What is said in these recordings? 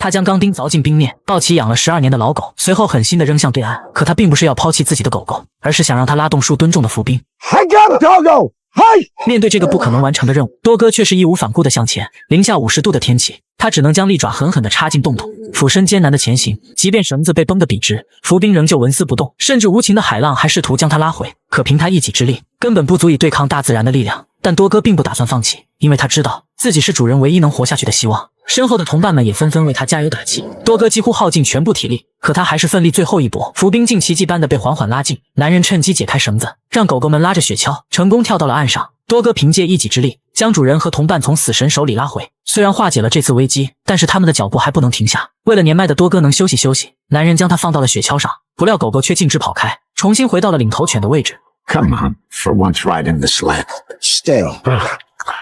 他将钢钉凿进冰面，抱起养了12年的老狗，随后狠心地扔向对岸。可他并不是要抛弃自己的狗狗，而是想让他拉动数吨重的浮冰。I got a doggo! Hey! 面对这个不可能完成的任务，多哥却是义无反顾地向前。零下50度的天气，他只能将利爪狠狠地插进洞洞，俯身艰难地前行。即便绳子被绷得笔直，浮冰仍旧纹丝不动，甚至无情的海浪还试图将他拉回。可凭他一己之力，根本不足以对抗大自然的力量。但多哥并不打算放弃，因为他知道自己是主人唯一能活下去的希望。身后的同伴们也纷纷为他加油打气。多哥几乎耗尽全部体力，可他还是奋力最后一搏。浮冰竟奇迹般的被缓缓拉近，男人趁机解开绳子，让狗狗们拉着雪橇成功跳到了岸上。多哥凭借一己之力，将主人和同伴从死神手里拉回。虽然化解了这次危机，但是他们的脚步还不能停下。为了年迈的多哥能休息休息，男人将他放到了雪橇上，不料狗狗却径直跑开，重新回到了领头犬的位置。Come on, for once ride in the sled. Stay.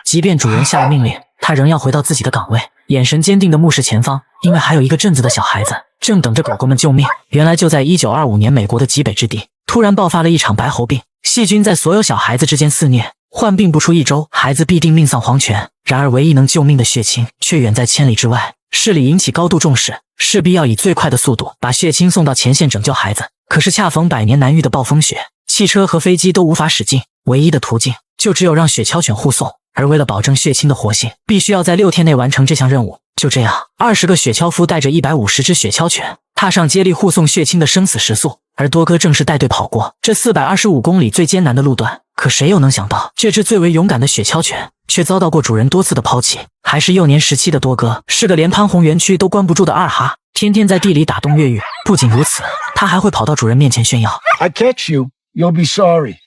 即便主人下了命令，他仍要回到自己的岗位，眼神坚定地目视前方，因为还有一个镇子的小孩子正等着狗狗们救命。原来就在1925年美国的极北之地，突然爆发了一场白喉病，细菌在所有小孩子之间肆虐，患病不出1周，孩子必定命丧黄泉。然而唯一能救命的血清却远在千里之外，市里引起高度重视，势必要以最快的速度把血清送到前线拯救孩子。可是恰逢100年难遇的暴风雪，汽车和飞机都无法驶进，唯一的途径就只有让雪橇犬护送。而为了保证血清的活性，必须要在6天内完成这项任务。就这样，20个雪橇夫带着150只雪橇犬，踏上接力护送血清的生死时速。而多哥正是带队跑过这425公里最艰难的路段。可谁又能想到，这只最为勇敢的雪橇犬却遭到过主人多次的抛弃。还是幼年时期的多哥，是个连潘洪园区都关不住的二哈，天天在地里打洞越狱。不仅如此，他还会跑到主人面前炫耀 I catch you, you'll be sorry.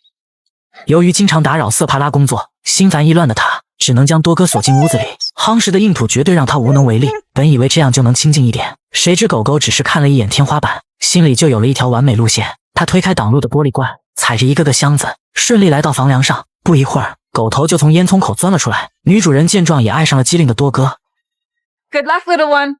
由于经常打扰瑟帕拉工作，心烦意乱的他只能将多哥锁进屋子里。夯实的硬土绝对让他无能为力。本以为这样就能清静一点，谁知狗狗只是看了一眼天花板，心里就有了一条完美路线。他推开挡路的玻璃罐，踩着一个个箱子，顺利来到房梁上。不一会儿，狗头就从烟囱口钻了出来。女主人见状也爱上了机灵的多哥。Good luck, little one.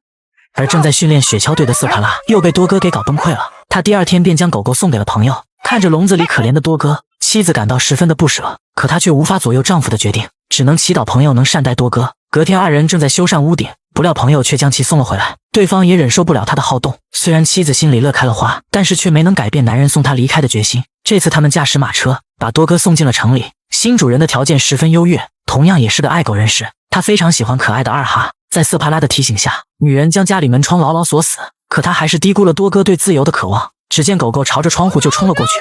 而正在训练雪橇队的瑟帕拉又被多哥给搞崩溃了。他第2天便将狗狗送给了朋友。看着笼子里可怜的多哥，妻子感到十分的不舍，可她却无法左右丈夫的决定，只能祈祷朋友能善待多哥。隔天2人正在修缮屋顶，不料朋友却将其送了回来。对方也忍受不了他的好动，虽然妻子心里乐开了花，但是却没能改变男人送她离开的决心。这次他们驾驶马车把多哥送进了城里。新主人的条件十分优越，同样也是个爱狗人士，他非常喜欢可爱的二哈。在瑟帕拉的提醒下，女人将家里门窗牢牢锁死，可她还是低估了多哥对自由的渴望。只见狗狗朝着窗户就冲了过去。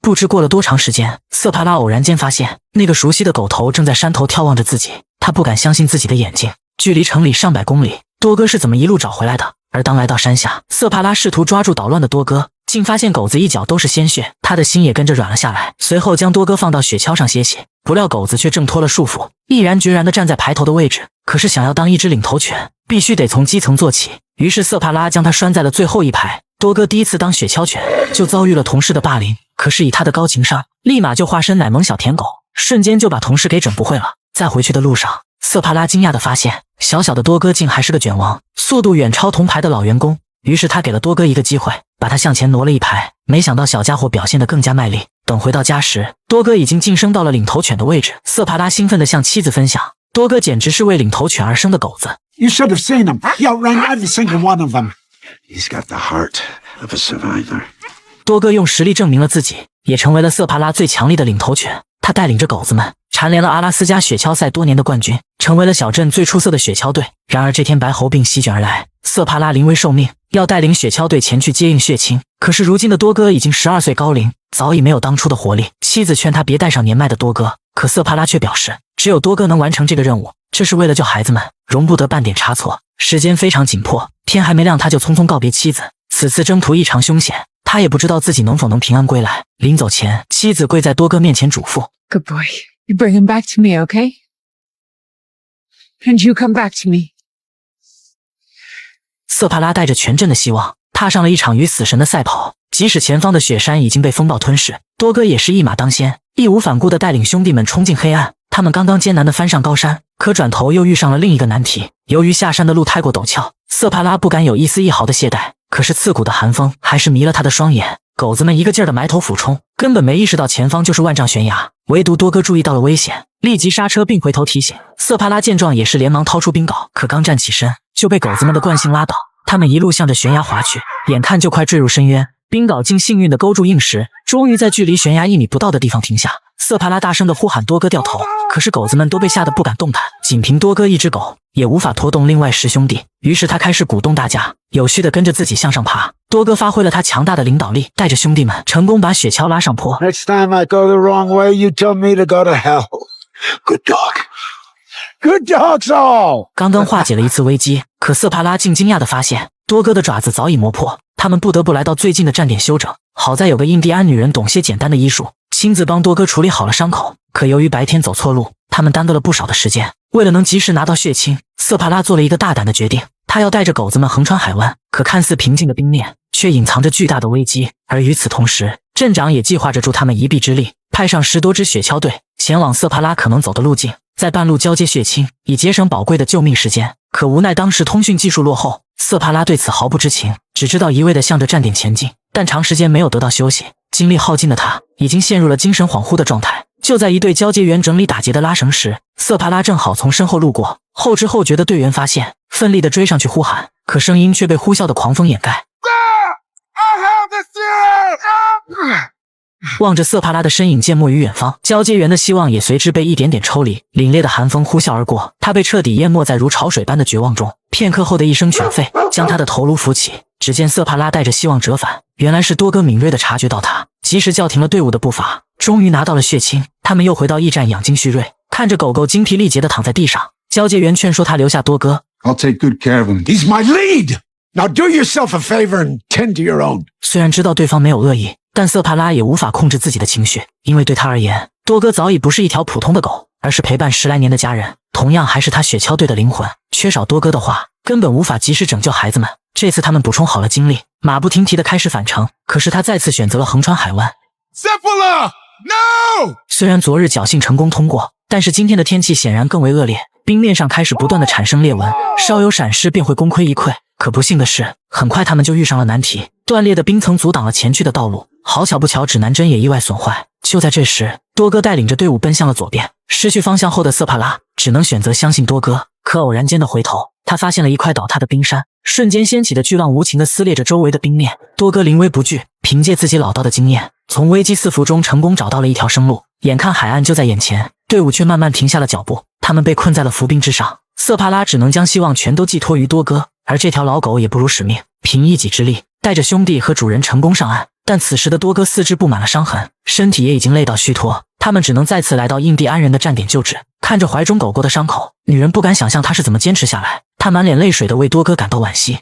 不知过了多长时间，瑟帕拉偶然间发现那个熟悉的狗头正在山头眺望着自己。他不敢相信自己的眼睛，距离城里上百公里，多哥是怎么一路找回来的？而当来到山下，瑟帕拉试图抓住捣乱的多哥，竟发现狗子一脚都是鲜血，他的心也跟着软了下来。随后将多哥放到雪橇上歇息，不料狗子却挣脱了束缚，毅然决然地站在排头的位置。可是想要当一只领头犬，必须得从基层做起，于是瑟帕拉将他拴在了最后一排。多哥第一次当雪橇犬，就遭遇了同事的霸凌，可是以他的高情商，立马就化身奶萌小舔狗，瞬间就把同事给整不会了。在回去的路上，瑟帕拉惊讶地发现，小小的多哥竟还是个卷王，速度远超同排的老员工。于是他给了多哥一个机会，把他向前挪了一排。没想到小家伙表现得更加卖力。等回到家时，多哥已经晋升到了领头犬的位置。瑟帕拉兴奋地向妻子分享，多哥简直是为领头犬而生的狗子。You should have seen him. He outran every single one of them. He's got the heart of a survivor. 多哥用实力证明了自己，也成为了瑟帕拉最强力的领头犬。他带领着狗子们蝉联了阿拉斯加雪橇赛多年的冠军，成为了小镇最出色的雪橇队。然而这天白喉病席卷而来，瑟帕拉临危受命，要带领雪橇队前去接应血清。可是如今的多哥已经12岁高龄，早已没有当初的活力。妻子劝他别带上年迈的多哥，可瑟帕拉却表示，只有多哥能完成这个任务，这是为了救孩子们，容不得半点差错。时间非常紧迫，天还没亮他就匆匆告别妻子。此次征途异常凶险，他也不知道自己能否能平安归来。临走前，妻子跪在多哥面前嘱咐 Good boy. You bring him back to me, okay? And you come back to me. 瑟帕拉带着全镇的希望，踏上了一场与死神的赛跑。即使前方的雪山已经被风暴吞噬，多哥也是一马当先，义无反顾地带领兄弟们冲进黑暗。他们刚刚艰难地翻上高山，可转头又遇上了另一个难题。由于下山的路太过陡峭，瑟帕拉不敢有一丝一毫的懈怠。可是刺骨的寒风还是迷了他的双眼，狗子们一个劲儿地埋头俯冲，根本没意识到前方就是万丈悬崖。唯独多哥注意到了危险，立即刹车并回头提醒。瑟帕拉见状也是连忙掏出冰镐，可刚站起身就被狗子们的惯性拉倒。他们一路向着悬崖滑去，眼看就快坠入深渊。冰镐竟幸运地勾住硬石，终于在距离悬崖1米不到的地方停下。瑟帕拉大声地呼喊多哥掉头，可是狗子们都被吓得不敢动弹，仅凭多哥一只狗也无法拖动另外10兄弟。于是他开始鼓动大家，有序地跟着自己向上爬。多哥发挥了他强大的领导力，带着兄弟们成功把雪橇拉上坡。 Next time I go the wrong way, you tell me to go to hell. Good dog. Good dogs all. 刚刚化解了一次危机，可瑟帕拉竟惊讶地发现多哥的爪子早已磨破，他们不得不来到最近的站点休整。好在有个印第安女人懂些简单的医术，亲自帮多哥处理好了伤口。可由于白天走错路，他们耽搁了不少的时间。为了能及时拿到血清，瑟帕拉做了一个大胆的决定，他要带着狗子们横穿海湾。可看似平静的冰面却隐藏着巨大的危机，而与此同时，镇长也计划着助他们一臂之力，派上10多支雪橇队前往瑟帕拉可能走的路径，在半路交接血清，以节省宝贵的救命时间。可无奈当时通讯技术落后，瑟帕拉对此毫不知情，只知道一味地向着站点前进，但长时间没有得到休息，精力耗尽的他已经陷入了精神恍惚的状态。就在一队交接员整理打结的拉绳时，瑟帕拉正好从身后路过，后知后觉的队员发现，奋力地追上去呼喊，可声音却被呼啸的狂风掩盖。望着瑟帕拉的身影渐没于远方，交接员的希望也随之被一点点抽离。凛冽的寒风呼啸而过，他被彻底淹没在如潮水般的绝望中。片刻后的一声犬吠将他的头颅扶起，只见瑟帕拉带着希望折返，原来是多哥敏锐地察觉到他，及时叫停了队伍的步伐。终于拿到了血清，他们又回到驿站养精蓄锐。看着狗狗精疲力竭地躺在地上，交接员劝说他留下多哥。 I'll take good care of him. He's my lead. Now do yourself a favor and tend to your own. 虽然知道对方没有恶意，但瑟帕拉也无法控制自己的情绪，因为对他而言，多哥早已不是一条普通的狗，而是陪伴10来年的家人，同样还是他雪橇队的灵魂。缺少多哥的话，根本无法及时拯救孩子们。这次他们补充好了精力，马不停蹄地开始返程。可是他再次选择了横穿海湾。Cephala! No! 虽然昨日侥幸成功通过，但是今天的天气显然更为恶劣，冰面上开始不断地产生裂纹，稍有闪失便会功亏一篑。可不幸的是，很快他们就遇上了难题，断裂的冰层阻挡了前去的道路。好巧不巧，指南针也意外损坏。就在这时，多哥带领着队伍奔向了左边。失去方向后的瑟帕拉只能选择相信多哥。可偶然间的回头，他发现了一块倒塌的冰山，瞬间掀起的巨浪无情地撕裂着周围的冰面。多哥临危不惧，凭借自己老道的经验，从危机四伏中成功找到了一条生路。眼看海岸就在眼前，队伍却慢慢停下了脚步，他们被困在了浮冰之上。瑟帕拉只能将希望全都寄托于多哥，而这条老狗也不辱使命，凭一己之力带着兄弟和主人成功上岸。但此时的多哥四肢布满了伤痕，身体也已经累到虚脱，他们只能再次来到印第安人的站点救治。看着怀中狗狗的伤口，女人不敢想象他是怎么坚持下来，她满脸泪水地为多哥感到惋惜。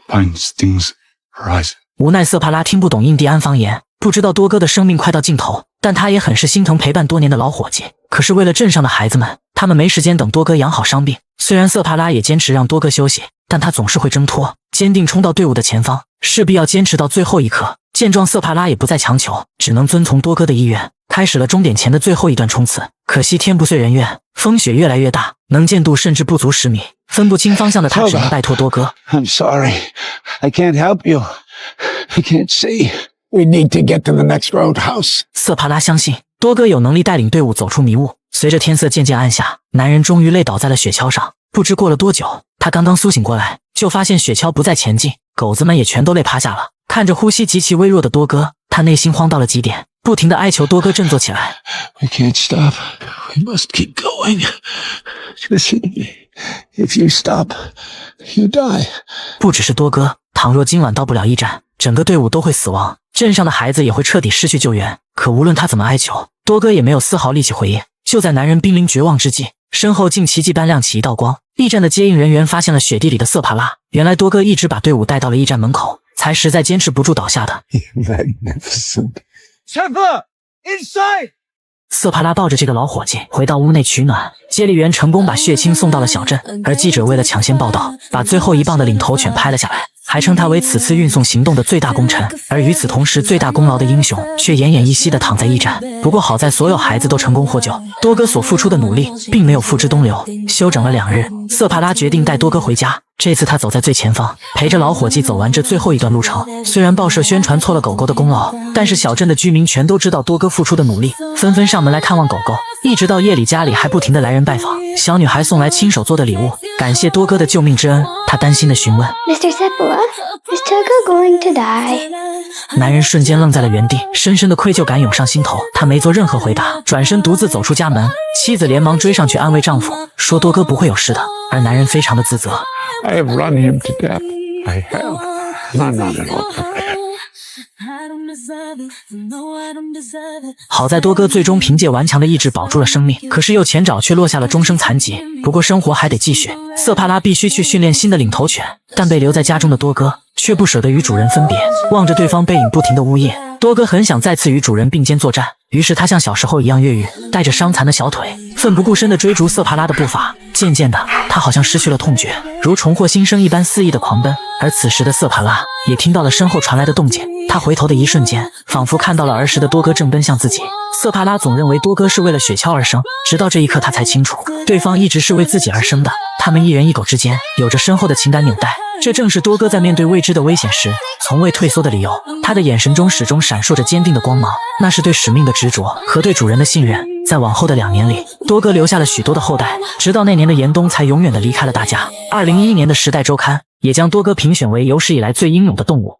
Pine stings horizon. 无奈瑟帕拉听不懂印第安方言，不知道多哥的生命快到尽头，但他也很是心疼陪伴多年的老伙计。可是为了镇上的孩子们，他们没时间等多哥养好伤病。虽然瑟帕拉也坚持让多哥休息，但他总是会挣脱，坚定冲到队伍的前方，势必要坚持到最后一刻。见状，瑟帕拉也不再强求，只能遵从多哥的意愿，开始了终点前的最后一段冲刺。可惜天不遂人愿，风雪越来越大，能见度甚至不足10米，分不清方向的他只能拜托多哥。 I'm sorry. I can't help you. I can't see. We need to get to the next roadhouse. 瑟帕拉相信多哥有能力带领队伍走出迷雾。随着天色渐渐暗下，男人终于累倒在了雪橇上。不知过了多久，他刚刚苏醒过来，就发现雪橇不再前进，狗子们也全都累趴下了。看着呼吸极其微弱的多哥，他内心慌到了极点，不停地哀求多哥振作起来。 We can't stop. We must keep going. Listen to me. If you stop, you die. 不只是多哥，倘若今晚到不了驿站，整个队伍都会死亡，镇上的孩子也会彻底失去救援。可无论他怎么哀求，多哥也没有丝毫力气回应。就在男人濒临绝望之际，身后竟奇迹般亮起一道光。驿站的接应人员发现了雪地里的瑟帕拉，原来多哥一直把队伍带到了驿站门口，才实在坚持不住倒下的。 Magnificent. Temper! Inside! 瑟帕拉抱着这个老伙计回到屋内取暖，接力员成功把血清送到了小镇，而记者为了抢先报道，把最后一棒的领头犬拍了下来，还称他为此次运送行动的最大功臣。而与此同时，最大功劳的英雄却奄奄一息地躺在驿站。不过好在所有孩子都成功获救，多哥所付出的努力并没有付之东流。休整了2日，瑟帕拉决定带多哥回家，这次他走在最前方，陪着老伙计走完这最后一段路程。虽然报社宣传错了狗狗的功劳，但是小镇的居民全都知道多哥付出的努力，纷纷上门来看望狗狗。一直到夜里，家里还不停地来人拜访。小女孩送来亲手做的礼物，感谢多哥的救命之恩。她担心地询问 Mr. Seppala, is Togo going to die? 男人瞬间愣在了原地，深深的愧疚感涌上心头。他没做任何回答，转身独自走出家门。妻子连忙追上去安慰丈夫，说多哥不会有事的。而男人非常的自责 I have run him to death. I have. And I'm not at all prepared. 好在多哥最终凭借顽强的意志保住了生命，可是右前爪却落下了终生残疾。不过生活还得继续，瑟帕拉必须去训练新的领头犬，但被留在家中的多哥却不舍得与主人分别。望着对方背影不停的呜咽，多哥很想再次与主人并肩作战，于是他像小时候一样越狱，带着伤残的小腿奋不顾身地追逐瑟帕拉的步伐。渐渐的，他好像失去了痛觉，如重获新生一般肆意的狂奔。而此时的瑟帕拉也听到了身后传来的动静，他回头的一瞬间，仿佛看到了儿时的多哥正奔向自己。瑟帕拉总认为多哥是为了雪橇而生，直到这一刻他才清楚，对方一直是为自己而生的。他们一人一狗之间有着深厚的情感纽带，这正是多哥在面对未知的危险时从未退缩的理由。他的眼神中始终闪烁着坚定的光芒，那是对使命的执着和对主人的信任。在往后的2年里，多哥留下了许多的后代，直到那年的严冬才永远的离开了大家。2011年的《时代周刊》也将多哥评选为有史以来最英勇的动物。